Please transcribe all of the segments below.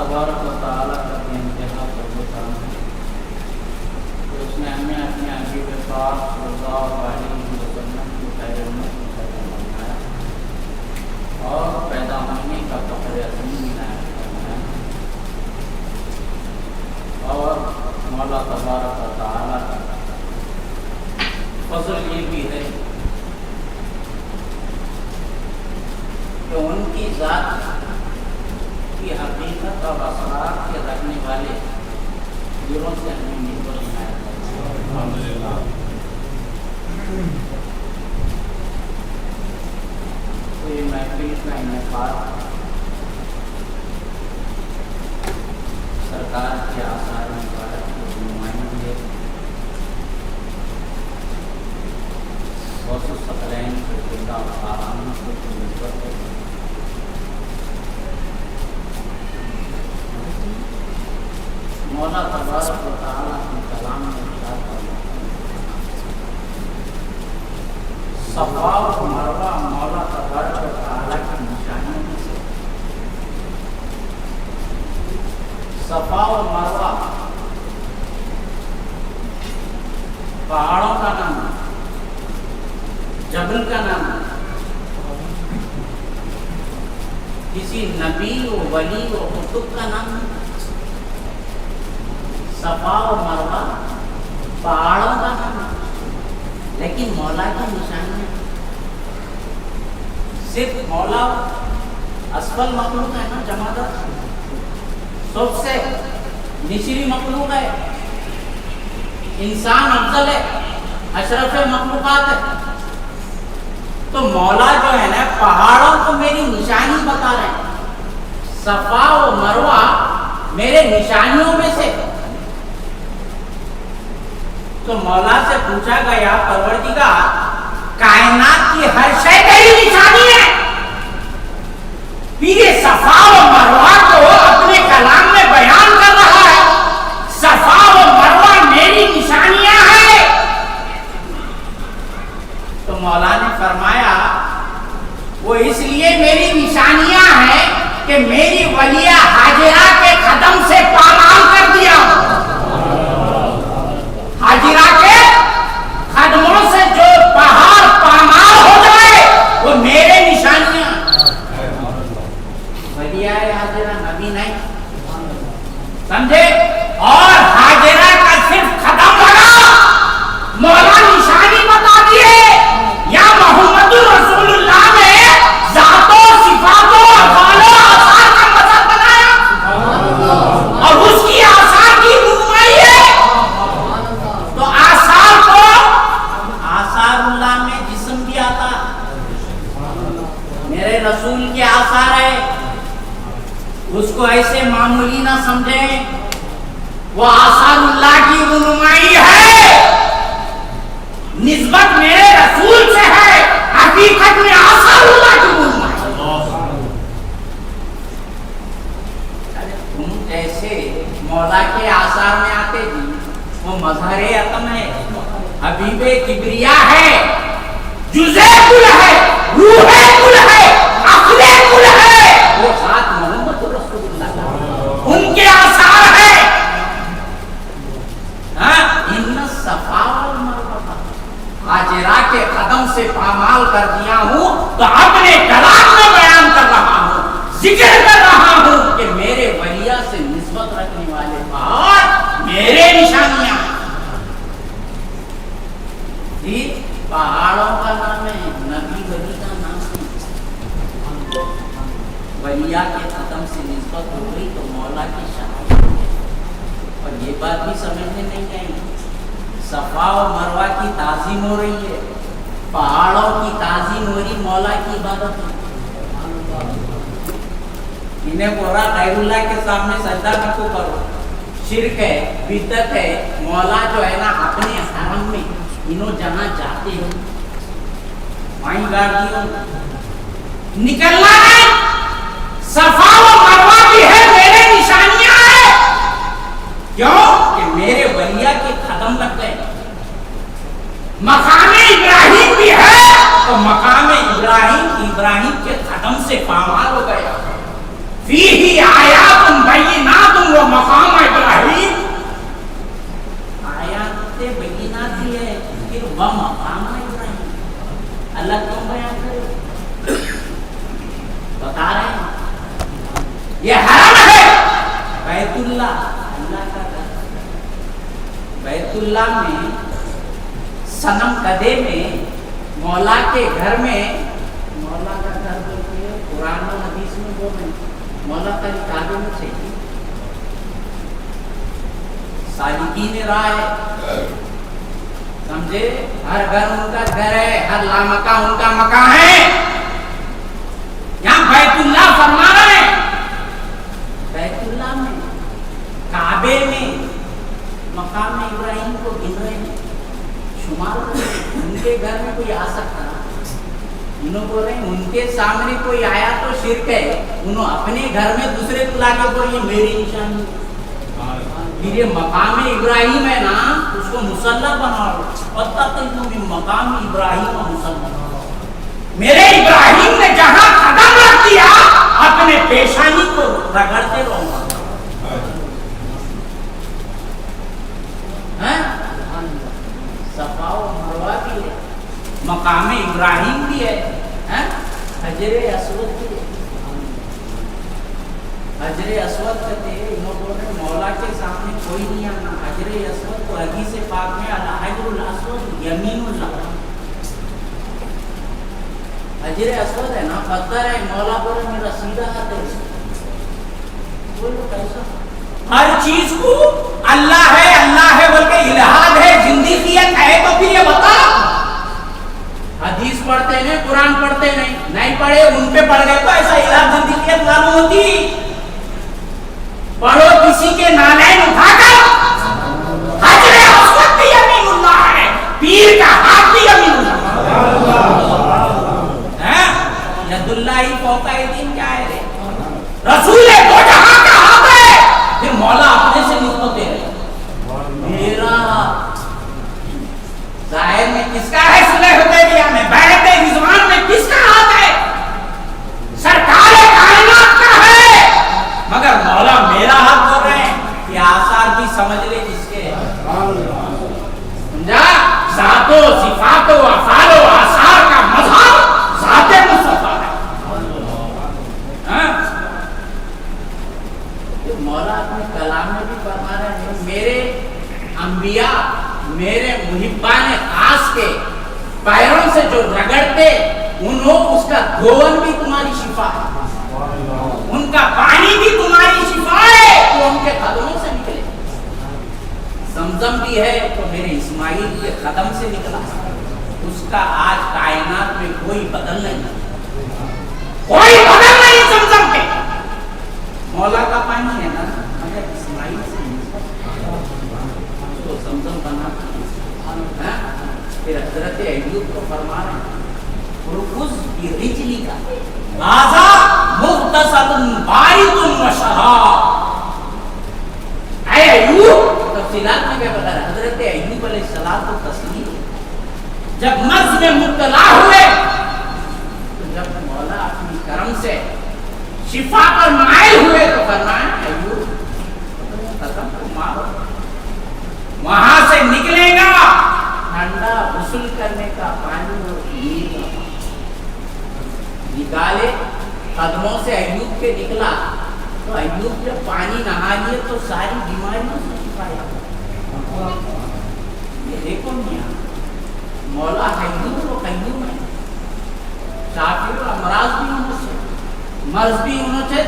تبارک و تعالیٰ کا بھی انتہا پر کام ہے کہ اس نے ہمیں اپنے حبیب پاک صلی اللہ علیہ وسلم کی خیر امت کی طرح بنایا اور پیدا ہونے کا فخر عظیم عنایت فرمایا، اور مولا تبارک و تعالیٰ کا فضل یہ بھی ہے کہ ان کی ذات کی حقیقت اور اسرار کے رکھنے والے دلوں سے ہمیں نسبت عنایت فرمایا۔ الحمدللہ۔ تو یہ محفل کا انعقاد سرکار کے آثار مبارک کی نمائندگی غوث الثقلین کے خدا آرام کو نسبت ہے۔ مولا تبارک و تعالیٰ کے کلام میں ارشاد فرماتے ہیں، صفا و مروہ مولا تبارک و تعالیٰ کی نشانیوں میں سے۔ صفا و مروہ پہاڑوں کا نام ہے، جبل کا نام ہے، کسی نبی و ولی و قطب کا نام ہے۔ صفا و مروہ پہاڑوں کا نام ہے، لیکن مولا کی نشانی ہے۔ صرف مولا اسفل مخلوق ہے نا جماعت، سب سے نچلی مخلوق ہے، انسان افضل ہے، اشرف مخلوقات ہے۔ تو مولا جو ہے نا پہاڑوں کو میری نشانی بتا رہے ہیں، صفا و مروہ میرے نشانیوں میں سے۔ تو مولا سے پوچھا گیا، پروردگار کائنات کی ہر شے تیری نشانی ہے، پھر یہ صفا و مروہ کو اپنے کلام میں بیان کر رہا ہے، صفا و مروہ میری نشانیاں ہیں۔ تو مولا نے فرمایا وہ اس لیے میری نشانیاں ہیں کہ میری ولیہ حاجرہ کے قدم سے پامال کر دیا۔ حاجرہ کے قدموں سے جو پہاڑ پامال ہو جائے وہ میرے نشانیاں۔ ولیہ حاجرہ نبی نہیں، سمجھے؟ اور حاجرہ کا صرف قدم لگا، مولا نشانی بتا دیے، یا محمد رسول اللہ نے ذاتوں صفاتوں افعالوں آثار کا مظہر بنایا اور اس کی آثار کی رونمائی ہے۔ تو آثار کو آثار اللہ میں جسم بھی آتا، میرے رسول کے آثار ہے، اس کو ایسے معمولی نہ سمجھیں، وہ آثار اللہ کی رونمائی ہے، نسبت میرے رسول سے ہے، حقیقت میں آثار اللہ کی رونمائی۔ تم ایسے مولا کے آثار میں آتے جی، وہ مظہر عتم ہے، حبیب کبریا ہے، جزء کل ہے، روح کل ہے، عقل کل ہے، وہ ذات محمد رسول اللہ، ان کے آثار ہیں۔ ان صفا والمروہ حاجرہ کے قدم سے پامال کر دیا ہوں، تو اپنے کلام میں بیان کر رہا ہوں، ذکر کر رہا ہوں کہ میرے ولیہ سے نسبت رکھنے والے پہاڑ میرے نشانیاں۔ جی پہاڑوں کا نام ہے، نبی ولی کا نام ہے۔ ولیہ کے قدم سے نسبت ہو گئی تو مولا کی شان ہے۔ اور یہ بات بھی سمجھنے نہیں گئی، صفا و مروہ کی تعظیم ہو رہی ہے، پہاڑوں کی تعظیم ہو رہی، مولا کی عبادت ہے۔ انہیں بولا غیر اللہ کے سامنے سجدہ نہ کو کرو، شرک ہے، بدعت ہے۔ مولا جو ہے نا اپنے حرم میں انہوں جہاں جاتے ہو وہیں گاڑیوں نکلنا ہے، صفا و مروہ بھی ہے میرے نشانیاں ہیں۔ کیوں کہ میرے ولیہ کے قدم لگ گئے۔ مقام ابراہیم بھی ہے تو مقام ابراہیم کے قدم سے پامال ہو گیا۔ فیہ آیات بینات اللہ میں صنم کدے میں مولا کے گھر میں، مولا کا گھر بولتے ہیں قرآن و حدیث میں وہ میں مولا کا کعبے میں چاہیے، سالکین راہ ہے، سمجھے؟ ہر گھر ان کا گھر ہے، ہر لامکاں ان کا مکان ہے۔ یہاں بیت اللہ فرما رہے ہیں، بیت اللہ میں کعبے میں مقام ابراہیم کو گن رہے ہیں، شمار رہے ہیں۔ ان کے گھر میں کوئی آ سکتا، انہوں بول رہے ہیں ان کے سامنے کوئی آیا تو شرک ہے، انہوں اپنے گھر میں دوسرے کو لا کے بول یہ میری نشانی ہے۔ پھر یہ مقام ابراہیم ہے نا، اس کو مصلی بناؤ، وَاتَّخِذُوا مِن مقام ابراہیم مصلی، میرے ابراہیم نے جہاں قدم رکھ دیا اپنے پیشانی کو رگڑتے رہوں گا۔ صفا و مروہ بھی ہے، مقام ابراہیم بھی ہے، حجر اسود بھی ہے۔ حجر اسود کہتے ہیں، انہوں بول رہے مولا کے سامنے کوئی نہیں آنا۔ حجر اسود کو حدیث پاک میں الحجر الاسود یمین اللہ، حجر اسود ہے نا پتھر ہے، مولا بول رہے میرا سیدھا ہاتھ ہے۔ بولو کیسا؟ ہر چیز کو اللہ ہے بول کے الہاد ہے، زندگیت ہے، تو پھر یہ بتا حدیث پڑھتے نہیں، قرآن پڑھتے نہیں پڑھے ان پہ پڑھ گئے تو ایسا الہاد زندگیت معلوم ہوتی۔ پڑھو کسی کے نالین اٹھا کر، حجر اسود بھی یمین اللہ ہے، پیر کا ہاتھ بھی یمین اللہ ہے۔ ید اللہ فوق ایدیہم کیا ہے رے؟ رسول دو جہاں کا ہاتھ ہے۔ پھر مولا اپنے سے نسبت دے رہے، میرا ظاہر میں کس کا ہے؟ صلح حدیبیہ میں بیعت رضوان میں کس کا ہاتھ ہے؟ سرکار کائنات کا ہے، مگر مولا میرا ہاتھ بول رہے ہیں۔ یہ آثار بھی سمجھ لے کس کے، سمجھا؟ ذات و صفات و افعال و آثار کا مظہر ذات مصطفیٰ ہے۔ مولا اپنے کلام میں بھی فرما رہے ہیں، میرے انبیاء میرے محبان خاص کے پیروں سے جو رگڑتے انہوں اس کا دھون بھی تمہاری شفا ہے، ان کا پانی بھی تمہاری شفا ہے، وہ ان کے قدموں سے نکلے۔ زمزم بھی ہے تو میرے اسماعیل کے قدم سے نکلا، اس کا آج کائنات میں کوئی بدل نہیں، کوئی بدل نہیں زمزم کے۔ مولا کا پانی ہے نا، مگر اسماعیل سے تو زمزم بنا۔ پھر حضرت ایوب کو فرما رہے ہیں، رکوز کی رجلی کا غازہ مغتسل بارد و شراب۔ اے ایوب، تفصیلات میں کیا بتا رہا ہے؟ حضرت ایوب علیہ السلام و تسلیم جب مرض میں مبتلا ہوئے تو جب مولا اپنی کرم سے شفا پر مائل ہوئے تو فرمایا ایوب ختم کو مارو، وہاں سے نکلے گا ٹھنڈا غسل کرنے کا پانی اور نیل کا پانی۔ نکالے قدموں سے ایوب کے نکلا تو ایوب جب پانی نہا لیے تو ساری بیماریوں سے شفا پایا۔ یہ دیکھو میاں، مولا ایوب و قیوم ہے، شافی و امراض بھی انہوں سے، مرض بھی انہوں سے،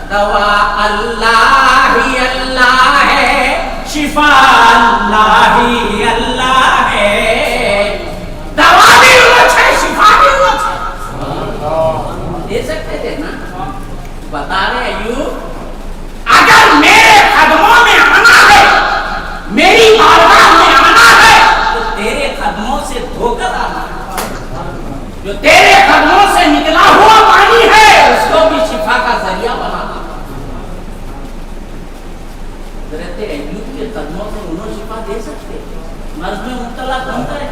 دوا اللہ ہی اللہ ہے، شفا اللہ ہی اللہ ہے، دوا بھی انہوں سے، شفا بھی انہوں سے۔ دے سکتے تھے نا؟ بتا رہے ایوب، اگر میرے قدموں میں آنا ہے، میری بارگاہ میں آنا ہے تو تیرے قدموں سے دھو کر آنا ہے، جو تیرے قدموں سے نکلا ہوا پانی ہے اس کو بھی شفا کا ذریعہ بنانا۔ حضرت ایوب کے قدموں سے انہوں شفا دے سکتے، مرض میں مبتلا کون کرے؟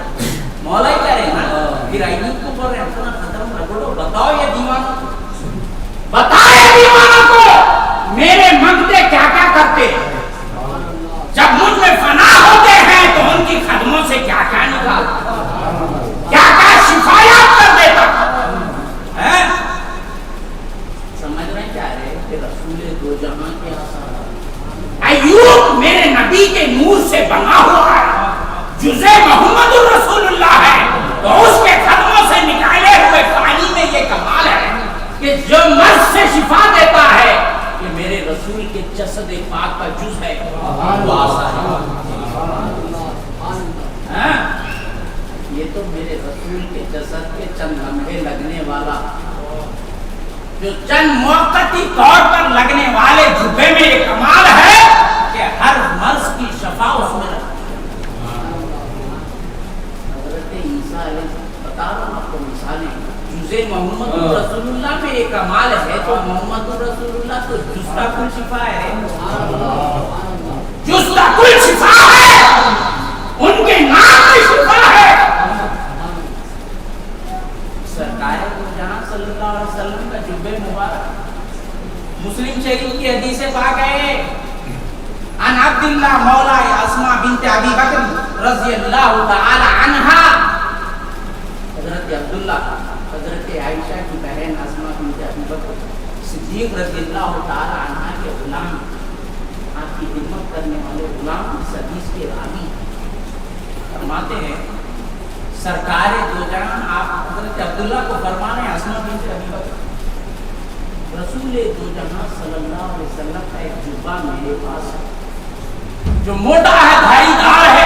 مولا ہی کرے نا۔ پھر ایوب کو بول رہے ہیں اپنا قدم رگڑو، بتاؤ یہ دیوانوں کو، بتاؤ یہ دیوانوں کو میرے منگتے کیا کیا کرتے، جب مجھ میں فنا ہوتے ہیں تو ان کی قدموں سے کیا کیا نکالتا، کیا کیا شفایات کر دیتا ہے۔ سمجھ رہے کیا رہے کہ رسول دو جہاں کے آثار، ایوب میرے نبی کے نور سے بنا ہوا ہے، جزء محمد رسول اللہ ہے، تو اس کے قدموں سے نکالے ہوئے پانی میں یہ کمال ہے کہ جو مرض سے شفا دیتا ہے کہ میرے رسول کے جسد پاک کا جز ہے، وہ آسان ہے۔ یہ تو میرے رسول کے جسد کے چند لمحے لگنے والا، جو چند موقتی طور پر لگنے والے جبے میں یہ کمال ہے کہ ہر مرض کی شفا اس میں رکھتی ہے۔ حضرت عیسیٰ علیہ بتا رہا ہوں آپ کو مثالیں، جزء محمد رسول اللہ میں یہ کمال ہے تو محمد رسول اللہ تو جزء کل شفا ہے، جزء کل شفا ہے، ان کے نام میں شفا ہے۔ سرکار جہاں صلی اللہ علیہ وسلم کا جبے مبارک مسلم شریف کی حدیث پاک ہے، عن عبداللہ مولا اسماء بنت ابی بکر رضی اللہ تعالی عنہا، حضرت عبداللہ حضرت عائشہ کی بہن اسماء بنت ابی بکر صدیق رضی اللہ تعالی عنہا کے غلام، آپ کی خدمت کرنے والے غلام، اس حدیث کے راوی فرماتے ہیں سرکار دو جہاں آپ حضرت عبداللہ کو فرمانے اسماء بنت ابی بکر، رسول دو جہاں صلی اللہ علیہ وسلم کا ایک جبہ میرے پاس ہے جو موٹا ہے، بھاری دار ہے،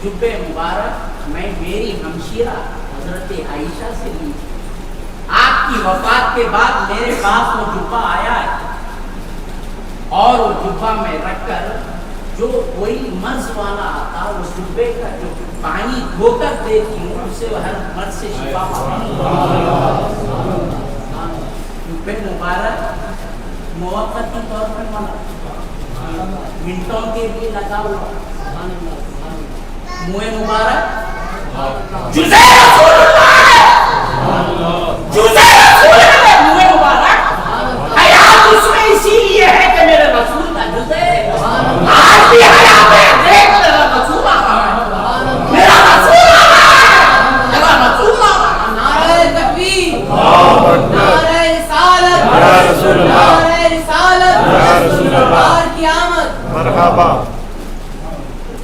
جبے مبارک میں میری ہمشیرہ حضرت عائشہ سے لی، آپ کی وفات کے بعد میرے پاس وہ جبہ آیا ہے، اور وہ جبہ میں رکھ کر جو کوئی مرض والا آتا وہ جبے کا جو پانی دھو کر دیتی ہوں، اس سے ہر مرض سے شفا پاتی ہوں۔ جبے مبارک موقتی طور پر منٹوں کے لیے لگا ہوا، منہ مبارک جزء رسول اللہ ہے، جزء رسول اللہ، منہ مبارک حیات اس میں اسی لیے ہے کہ میرے رسول کا جزء ہے، آج بھی حیات ہے، دیکھ میرا رسول آ رہا ہے، میرا رسول آ رہا ہے، میرا رسول آ رہا ہے۔ نعرہ تکبیر، نعرہ رسالت، نعرہ رسالت، بار کی آمد، مرحبا۔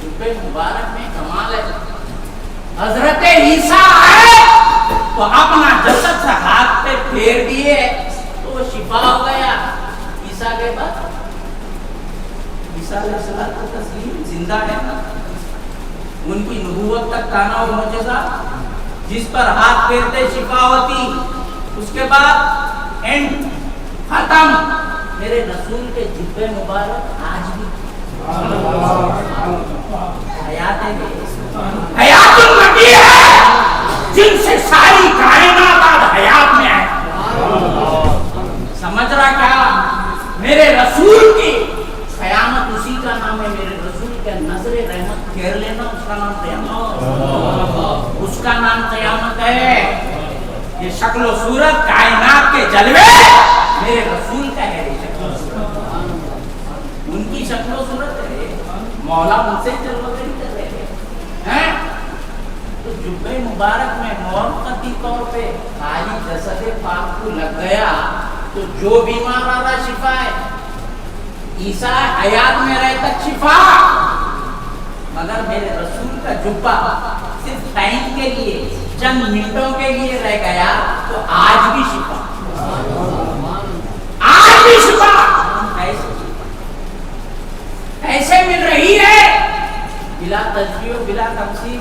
جبے مبارک میں کمال ہے، حضرت عیسیٰ آئے تو اپنا جسد سے ہاتھ پہ پھیر دیے تو وہ شفا ہو گیا۔ عیسیٰ کے بعد عیسیٰ علیہ السلام کو تسلیم زندہ ہے، ان کی نبوت تک کانا و معجزہ، جس پر ہاتھ پھیرتے شفا ہوتی، اس کے بعد اینڈ ختم۔ میرے رسول کے جبے مبارک آج بھی حیات ہے، حیات النبی ہے، جن سے ساری کائنات آج حیات میں ہے۔ سمجھ رہا کیا؟ میرے رسول کی قیامت اسی کا نام ہے، میرے رسول کے نظر رحمت پھیر لینا اس کا نام قیامت، اس کا نام قیامت ہے۔ یہ شکل و صورت کائنات کے جلوے میرے رسول کا ہے، ان کی شکل و صورت ہے، مولا ان سے جلوہ گری کر رہے ہیں۔ تو جبے مبارک میں موقتی طور پہ خالی جسد پاک کو لگ گیا تو جو بیمار آ رہا شفا ہے، عیسیٰ حیات میں رہے تک شفا، مگر میرے رسول کا جبہ صرف ٹائم کے لیے چند منٹوں کے لیے رہ گیا تو آج بھی شفا، آج بھی شفا۔ ایسے مل رہی ہے بلا تجزیہ و بلا تفصیل۔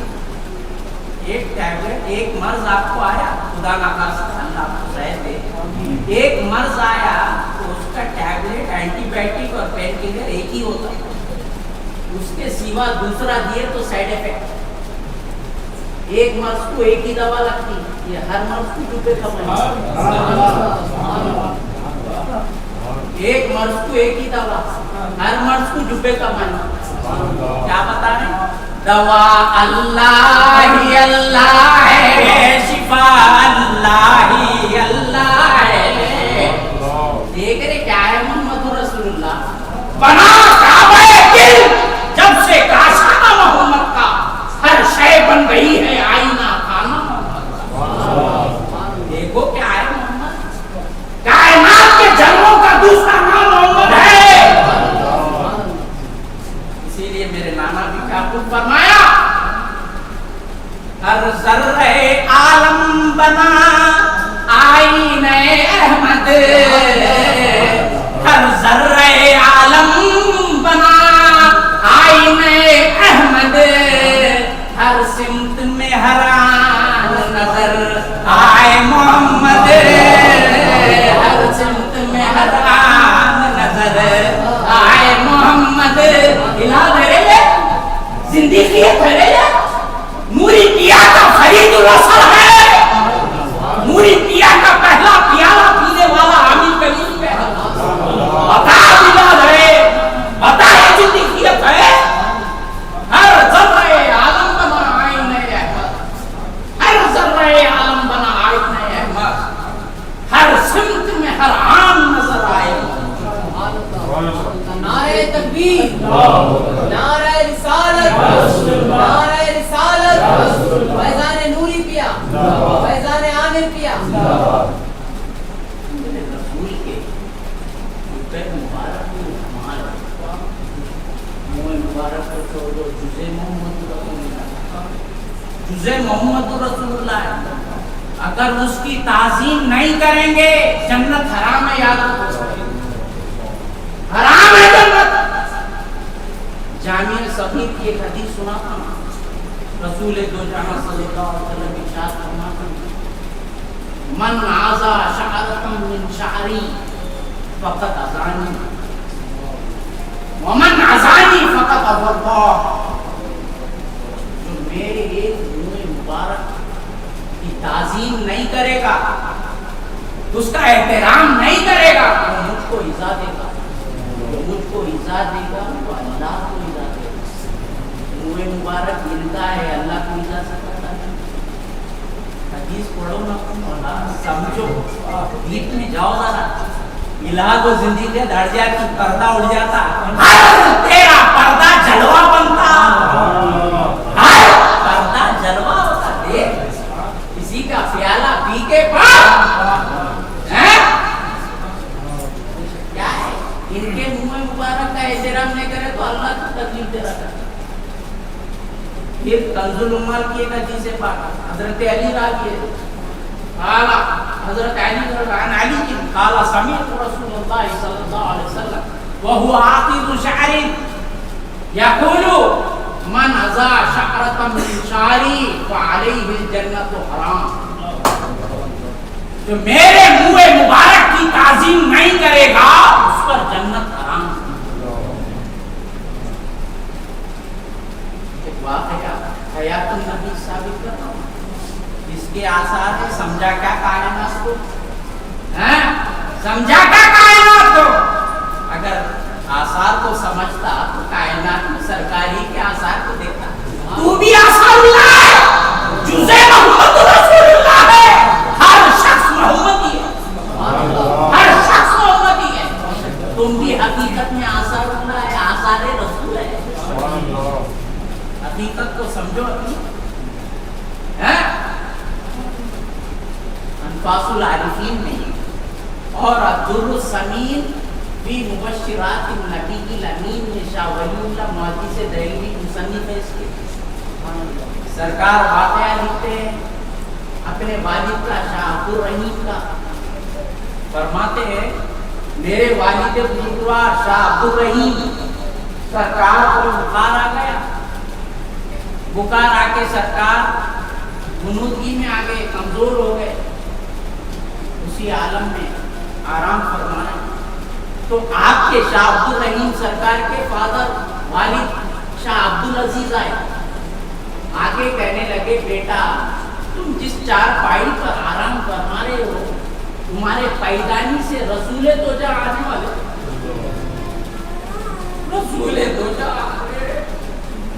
ایک ٹیبلٹ، ایک مرض آپ کو آیا، خدا نخواستہ اللہ آپ کو صحت دے، ایک مرض آیا تو اس کا ٹیبلٹ، اینٹی بائیوٹک اور پین کلر ایک ہی ہوتا ہے، اس کے سوا دوسرا دیے تو سائیڈ افیکٹ۔ ایک مرض کو ایک ہی دوا لگتی، یہ ہر مرض کو جبے کا ایک مرض کو ایک ہی دوا، ہر مرض کو جبے کا کیا بتا رہے؟ دوا اللہ ہی اللہ ہے، شفا اللہ ہی اللہ ہے۔ دیکھ رہے کیا ہے محمد رسول اللہ، بنا کعبہ دل جب سے کاشانہ محمد کا، ہر شے بن گئی ہے آئینہ خانہ محمد۔ دیکھو کیا ہے محمد، کائنات کے جنموں کا دوسرا نام محمد ہے۔ اسی لیے میرے نانا بھی کیا خود فرمایا، الہ دے رہے ہیں زندگیت دے رہے ہیں نوری پیا کا فرید الرسل ہے نوری پیا کا پہلا پیالہ پینے والا عامل کریم ہے بتا بلال ہے بتا یہ زندگیت ہے ہر ذرہ عالم بنا آئین احمد ہر ذرہ عالم بنا آئین احمد ہر سمت میں ہر عام نظر آئے نعرہ تکبیر نعرہ رسالت نعرہ رسالت فیضان نوری پیا فیضان عامر پیا رسول کے پیر مبارک میں ہمارا منہ مبارک کو چھوڑو جزے محمد رسول اللہ جزے محمد رسول اللہ اگر اس کی تعظیم نہیں کریں گے جنت حرام ہے یاد رکھو حرام ہے جنت جامع صغیر کی ایک حدیث سنا تھا رسول دو جہاں صلی اللہ علیہ وسلم ارشاد فرماتے ہیں من عزا شعرة من شعری فقط عزانی ومن عزانی فقط عزا اللہ جو میرے ایک منہ مبارک کی تعظیم نہیں کرے گا اس کا احترام نہیں کرے گا وہ مجھ کو ایذا دے گا جو مجھ کو ایذا دے گا وہ اللہ کو ایذا دے گا منہ مبارک ملتا ہے اللہ کو ایذا سکتا ہے حدیث پڑھو نا سمجھو گیت میں جاؤ ذرا الہ کو زندگی دھڑ جاتی پردہ اڑ جاتا تیرا پردہ جلوہ بنتا پردہ جلوہ ہوتا دیکھ کسی کا پیالہ پی کے پاس کیا ہے ان کے منہ مبارک کا احترام نہیں کرے تو اللہ کو تکلیف دے رہا ہے پھر کنز العمال کی ایک حدیث پاک حضرت علی راوی ہے قال حضرت علی عن علی قال سمعت رسول اللہ صلی اللہ علیہ وسلم وهو عاقد شعر يقول من عزا شعرة من شعری فعليه الجنة حرام جو میرے منہ مبارک کی تعظیم نہیں کرے گا اس پر جنت حرام ایک واقعہ حیات النبی ثابت کرتا ہوں اس کے آثار ہے سمجھا کیا کائنات کو سمجھا کیا کائنات کو اگر آثار کو سمجھتا تو کائنات میں سرکاری کے آثار کو دیکھتا تو بھی آثار اللہ ہے جزء محمد رسول اللہ ہے ہر شخص محمدی ہے ہر شخص محمدی ہے تم بھی حقیقت میں آثار اللہ ہے آثار رسول ہے حقیقت کو سمجھو انفاس العارفین میں اور الدر السمین فی مبشرات النبی الامین میں شاہ ولی اللہ محدث دہلوی مصنف ہے اس کے سرکار واقعہ لکھتے ہیں اپنے والد کا شاہ عبد الرحیم کا فرماتے ہیں میرے والد بزرگوار شاہ عبد الرحیم سرکار کو بخار آ گیا بخار آ کے سرکار غنودگی میں آ گئے کمزور ہو گئے اسی عالم میں آرام فرمانا تو آپ کے شاہ عبد الرحیم سرکار کے فادر والد شاہ عبد العزیز آئے آگے کہنے لگے بیٹا تم جس چار پائی پر آرام فرما رہے ہو تمہارے پیدانی سے رسول دوجہ آنے والے رسول دوجہ آنے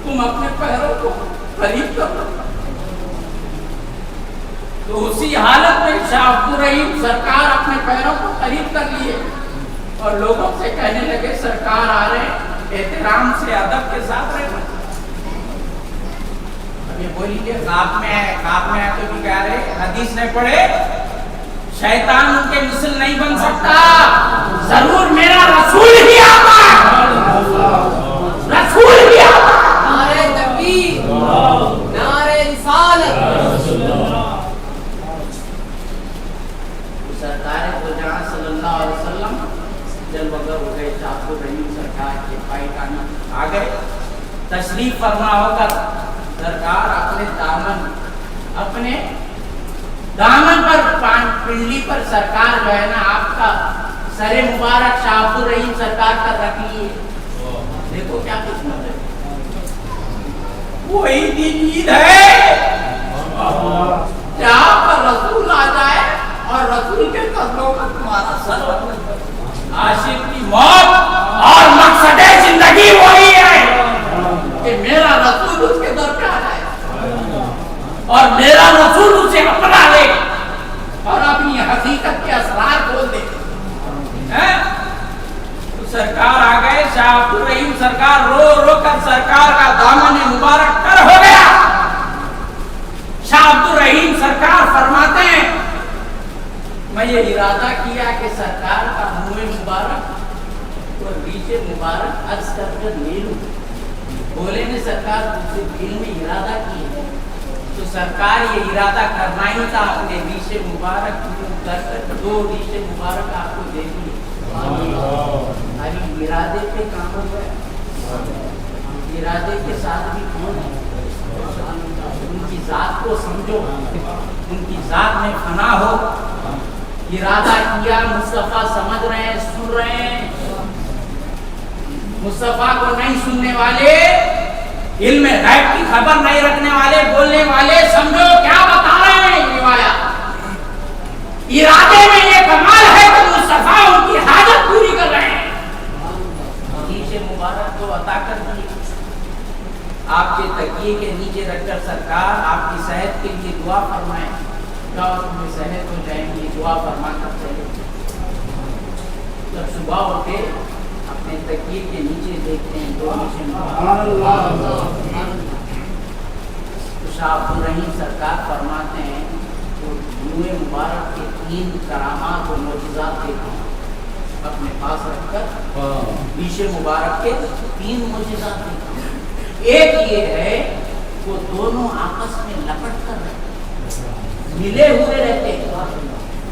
تم اپنے پیروں کو قریب کرو تو اسی حالت میں شاہ عبد الرحیم سرکار اپنے پیروں کو قریب کر لیے اور لوگوں سے کہنے لگے سرکار آ رہے ہیں احترام سے ادب کے ساتھ رہنا اب یہ بولی کہ خواب میں ہے تو بھی کہہ رہے حدیث نے پڑھے شیطان ان کے مثل نہیں بن سکتا ضرور میرا رسول ہی آتا ہے رسول ہی آتا ہے نعرہ تکبیر نعرہ رسالت سرکار دو جہاں صلی اللہ علیہ وسلم جل وگر ہو گئے چاکو رحیم سرکار کے پائی کانا آ گئے تشریف فرما ہو کر سرکار اپنے دامن پر پنڈلی پر سرکار جو ہے نا آپ کا سر مبارک شاہ عبد الرحیم سرکار کا رکھ لیے دیکھو کیا قسمت ہے. وہی دن عید ہے جہاں پر رسول آ جائے اور رسول کے قدموں پر تمہارا سر ہو. عاشق کی موت اور مقصد زندگی وہی ہے کہ میرا رسول اس کے در پہ آ جائے اور میرا رسول اسے اپنا لے اور اپنی حقیقت کے اسرار کھول دے. سرکار آ گئے. شاہ عبد الرحیم سرکار رو رو کر سرکار کا دامن مبارک تر ہو گیا. شاہ عبد الرحیم سرکار فرماتے ہیں میں یہ ارادہ کیا کہ سرکار کا منہ مبارک اور ریش مبارک عرض کر لے لوں. بولے نے سرکار اسے دل میں ارادہ کیا تو سرکار یہ ارادہ کرنا ہی تھا. اپنے ریش مبارک دو ریش مبارک آپ کو دے دیے. ابھی ارادے پہ کام ہو گیا. ارادے کے ساتھ بھی کون ہے؟ ان کی ذات کو سمجھو, ان کی ذات میں فنا ہو. ارادہ کیا, مصطفیٰ سمجھ رہے ہیں, سن رہے ہیں. مصطفیٰ کو نہیں سننے والے, علم غیب کی خبر نہیں رکھنے والے, بولنے والے, سمجھو کیا بتا رہے ہیں روایات. ارادے میں یہ کمال ہے کہ مصطفیٰ ان کی حاجت پوری کر رہے ہیں. نیچے مبارک کو عطا کر دیے. آپ کے تکیے کے نیچے رکھ کر سرکار آپ کی صحت کے لیے دعا فرمائیں. جاؤ تمہیں صحت ہو جائیں گی, دعا فرما کر چلے. جب صبح اٹھے اپنے تکیے کے نیچے دیکھتے ہیں دو مشن. شاہ عبد الرحیم سرکار فرماتے ہیں منہ مبارک کے 3 کرامات و معجزات دیکھتے ہیں اپنے پاس رکھ کر. ریش مبارک کے 3 معجزات دیکھتے ہیں. ایک یہ ہے وہ دونوں آپس میں لپٹ کر ملے ہوئے رہتے ہیں,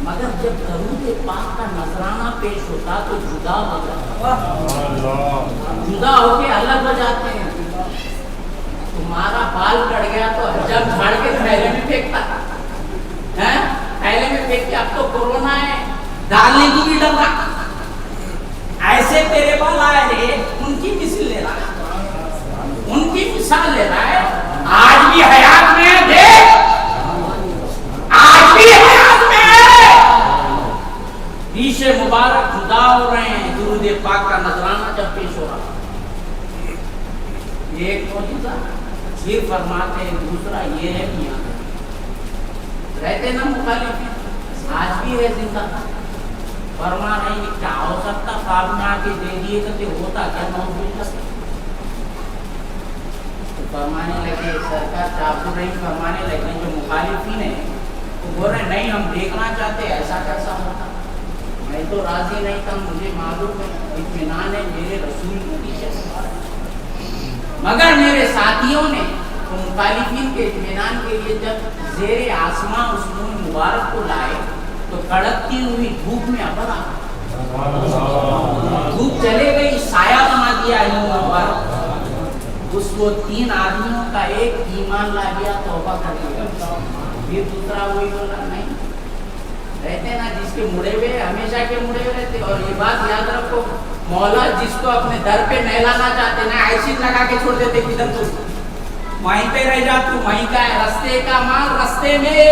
مگر جب درود پاک کا نذرانہ پیش ہوتا تو جدا ہو جاتا, جدا ہو کے الگ ہو جاتے ہیں. تمہارا بال کٹ گیا تو جب جھاڑ کے تھیلے میں پھینکتا ہے, تھیلے میں پھینک کے اب تو کورونا ہے ڈالنے کی بھی ڈر رہا. ایسے تیرے بال آئے رہے, ان کی مثال لے رہا ہے, ان کی مثال لے رہا ہے. آج بھی حیات میں دیکھ, آج بھی حیات میں ریش مبارک جدا ہو رہے ہیں. درود پاک کا نذرانہ جب پیش ہو رہا یہ ایک معجزہ. پھر فرماتے ہیں دوسرا یہ ہے کہ یہاں رہتے نا مخالف آج بھی ہے زندہ. فرما نہیں کیا ہو سکتا, خواب میں آ کے دے دیے تو ہوتا کیا نہ. فرمانے لگے سرکار شاہ نہیں فرمانے لگے جو مخالفین ہیں وہ بول رہے نہیں ہم دیکھنا چاہتے ایسا کیسا ہوتا. میں تو راضی نہیں تھا, مجھے معلوم ہے اطمینان ہے میرے رسول کے پیچھے, مگر میرے ساتھیوں نے تو مخالفین کے اطمینان کے لیے جب زیر آسمان اس منہ مبارک کو لائے تو کڑکتی ہوئی دھوپ میں ابر آ دھوپ چلے گئی, سایہ بنا دیا منہ مبارک. اس وہ 3 آدمیوں کا ایک ایمان لا گیا, توبہ کر لیا. پھر دوسرا وہی بولا نہیں رہتے نا جس کے مڑے ہوئے ہمیشہ کے مڑے ہوئے رہتے. اور یہ بات یاد رکھو, مولا جس کو اپنے در پہ نہلانا چاہتے نا ایسی لگا کے چھوڑ دیتے کدھر تو وہیں پہ رہ جا, تو وہیں کا ہے. رستے کا مال رستے میں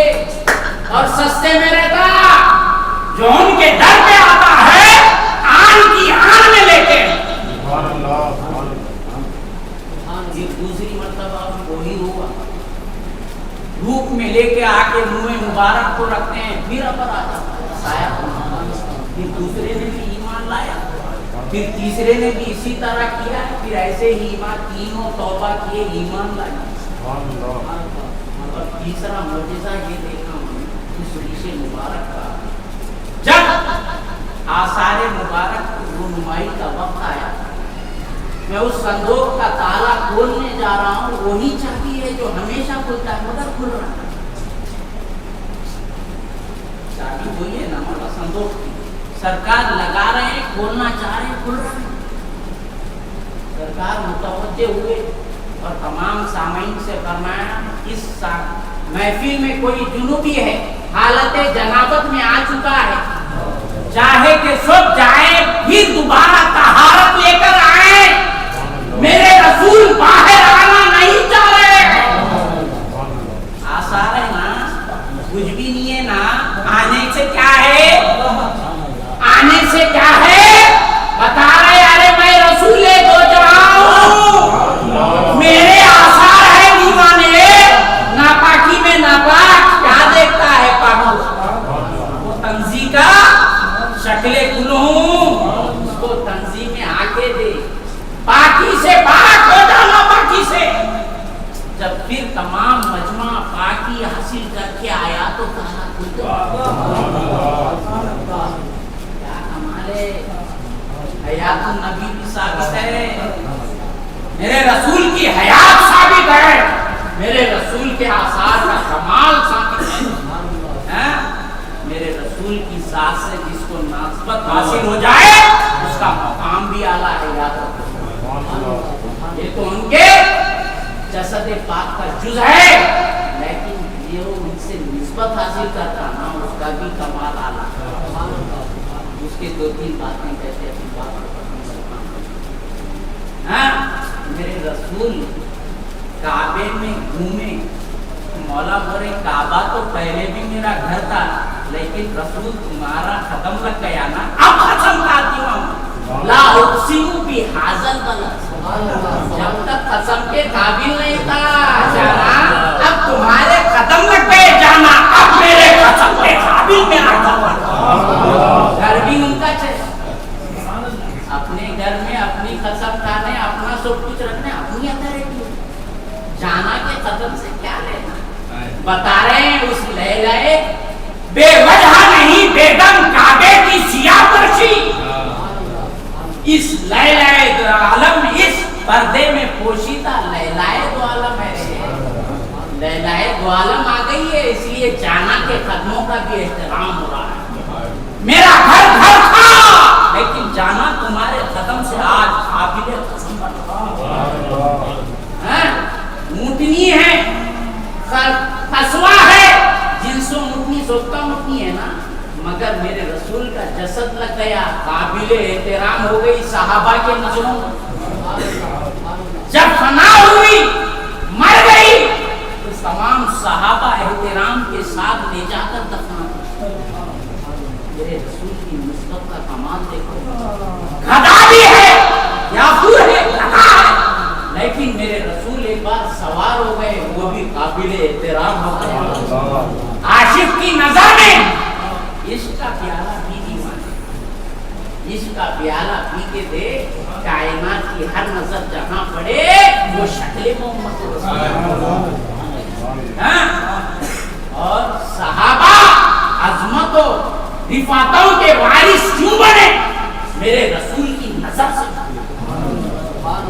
اور سستے میں رہتا. جو ان کے در پہ آتا ہے آن کی آن میں لے کے. یہ دوسری مرتبہ وہی ہوا, دھوپ میں لے کے آ کے منہ مبارک کو رکھتے ہیں. پھر ابر آ جاتا ہے سایہ. پھر دوسرے نے بھی ایمان لایا, پھر تیسرے نے بھی اسی طرح کیا ہے. پھر ایسے ہی ایمان تینوں توبہ کیے, ایمان لائے. اور تیسرا معجزہ یہ دیکھا اس ریش مبارک کا, جب آثار مبارک رونمائی کا وقت آیا, میں اس صندوق کا تالا کھولنے جا رہا ہوں. وہی چابی ہے جو ہمیشہ کھلتا ہے مگر کھل رہا ہے. چابی وہی ہے نا ہمارا صندوق کی. سرکار لگا رہے ہیں, کھولنا چاہ رہے ہیں, کھل رہا ہے. سرکار متوجہ ہوئے اور تمام سامعین سے فرمایا اس محفل میں کوئی جنوبی ہے, حالت جنابت میں آ چکا ہے, چاہے کہ سب جائے پھر دوبارہ طہارت لے کر آئے. کے دے, باقی سے پاک ہو جانا, باقی سے. جب پھر تمام مجمع پاکی حاصل کر کے آیا تو کہا کیا کمال ہے, حیات النبی کی ثابت ہے, میرے رسول کی حیات ثابت ہے, میرے رسول کے آثار کا کمال ثابت ہے. میرے رسول کی ذات سے جس کو نسبت حاصل ہو جائے اس کا مقام بھی اعلیٰ ہے. یاد رکھو, یہ تو ان کے جسد پاک کا جز ہے, لیکن یہ ان سے نسبت حاصل کرتا نا اس کا بھی کمال اعلیٰ ہے. اس کے دو تین باتیں کہتے ہیں. میرے رسول کعبے میں گھومے, مولا بولے کعبہ تو پہلے بھی میرا گھر تھا, لیکن رسول تمہارا ختم لگ گیا نا, اب ختم کرتی ہوں. لا اقسم بہذا البلد, جب تک قسم کے قابل نہیں تھا جانا, اب تمہارے ختم لگ گئے جانا, اب میرے قسم کے قابل میرا گھر بھی ان کا چاہیے. اپنے گھر میں اپنی قسم کھانے, اپنا سب کچھ رکھنے, اپنی اتھارٹی. جانا کے قدم سے کیا لینا. بتا رہے ہیں اس لیلہ بے وجہ نہیں بیگم کعبے کی سیاہ پرشی, اس لیلہ دو عالم اس پردے میں پوشیدہ لیلہ دو عالم ہے. لیلہ دو عالم آ گئی ہے, اس لیے جانا کے قدموں کا بھی احترام ہو رہا ہے. میرا گھر گھر تھا, لیکن جانا تمہارے قدم سے آج قابل قسم بنا. اونٹنی ہے, قصوہ ہے, جنسوں اونٹنی سوکتا اونٹنی ہے نا, مگر میرے رسول کا جسد لگ گیا, قابل احترام ہو گئی صحابہ کے نظروں میں. جب فنا ہوئی, مر گئی, تو تمام صحابہ احترام کے ساتھ لے جا کر دفنا. میرے رسول کی نسبت کا کمال دیکھو. گدھا بھی ہے, یافور ہے, گدھا ہے, لیکن میرے رسول ایک بار سوار ہو گئے, وہ بھی قابل احترام ہو گیا. عاشق کی نظر میں عشق کا پیالہ پی دیوانے, عشق کا پیالہ پی کے دے, کائنات کی ہر نظر جہاں پڑے وہ شکل محمد رسول. اور صحابہ عظمت و رفعتوں کے وارث کیوں بنے؟ میرے رسول کی نظر سے.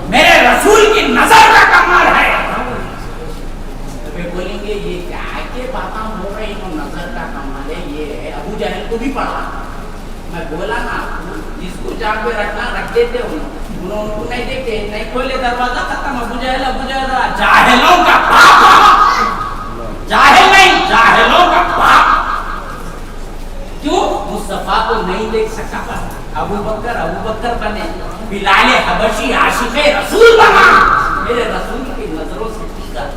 میرے رسول کی نظر کا کمال ہے. بولیں گے یہ کیا باتیں ہو رہی ہیں, نظر کا کمال ہے. یہ ہے ابو جہل کو بھی پڑھا, میں بولا نا جس کو جان پہ رکھنا رکھ دیتے, انہوں ان کو نہیں دیکھتے, نہیں کھولے دروازہ, ختم. ابو جہل جاہلوں کا باپ, جاہل نہیں جاہلوں کا باپ. کیوں؟ مصطفیٰ کو نہیں دیکھ سکا, ابو بکر بنے, بلال حبشی عاشق رسول بنا. میرے رسول کی نظروں سے پیتا.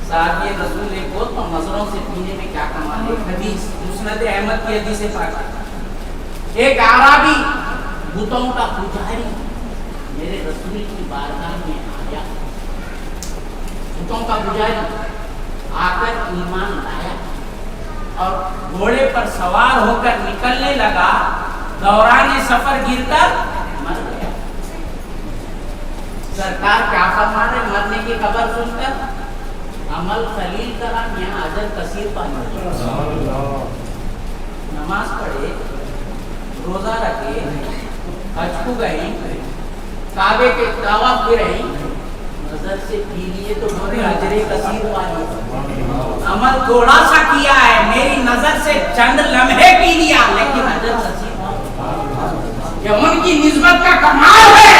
صاحب یہ رسول ایک بہت نظروں سے پینے میں کیا کمال ہے. حدیث مسند احمد کی حدیث پاک, ایک عربی بتوں کا پجاری میرے رسول کی بارگاہ میں آیا. بتوں کا پجاری آ کر ایمان لایا اور گھوڑے پر سوار ہو کر نکلنے لگا. دوران سفر گر کر مر گیا. سرکار کیا فرما رہے, مرنے کی خبر سن کر عمل خلیل کرا, یہاں اجر کثیر پانے. نماز پڑھے, روزہ رکھے, حج کو گئی, کعبے کے طواف بھی رہی, نظر سے پی لیے تو بڑے اجر کثیر پانے. عمل تھوڑا سا کیا ہے, میری نظر سے چند لمحے پی لیا, لیکن اجر کثیر. یہ ان کی نسبت کا کمال ہے.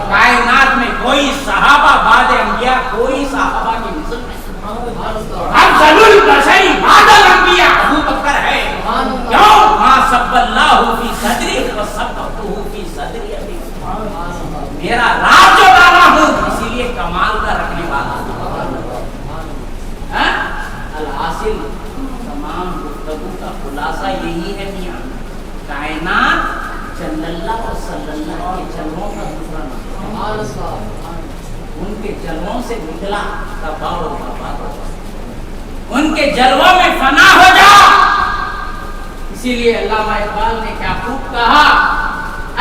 کائنات میں کوئی صحابہ بعد انبیاء, کوئی صحابہ کی نسبت نہیں. افضل البشر بعد الانبیاء ابو بکر ہے. کیوں؟ ما سب اللہ فی صدری و سبقہ فی صدری ابی. میرا راز جو ڈالا ہوں, اسی لیے کمال کا رکھنے والا. الحاصل تمام گفتگو کا خلاصہ یہی ہے میاں, کائنات صلی اللہ و صلی اللہ کے جلووں کا دوسرا نام. ان کے جلووں سے نکلا تباہ و برباد, ان کے جلووں میں فنا ہو جا. اسی لیے علامہ اقبال نے کیا خوب کہا,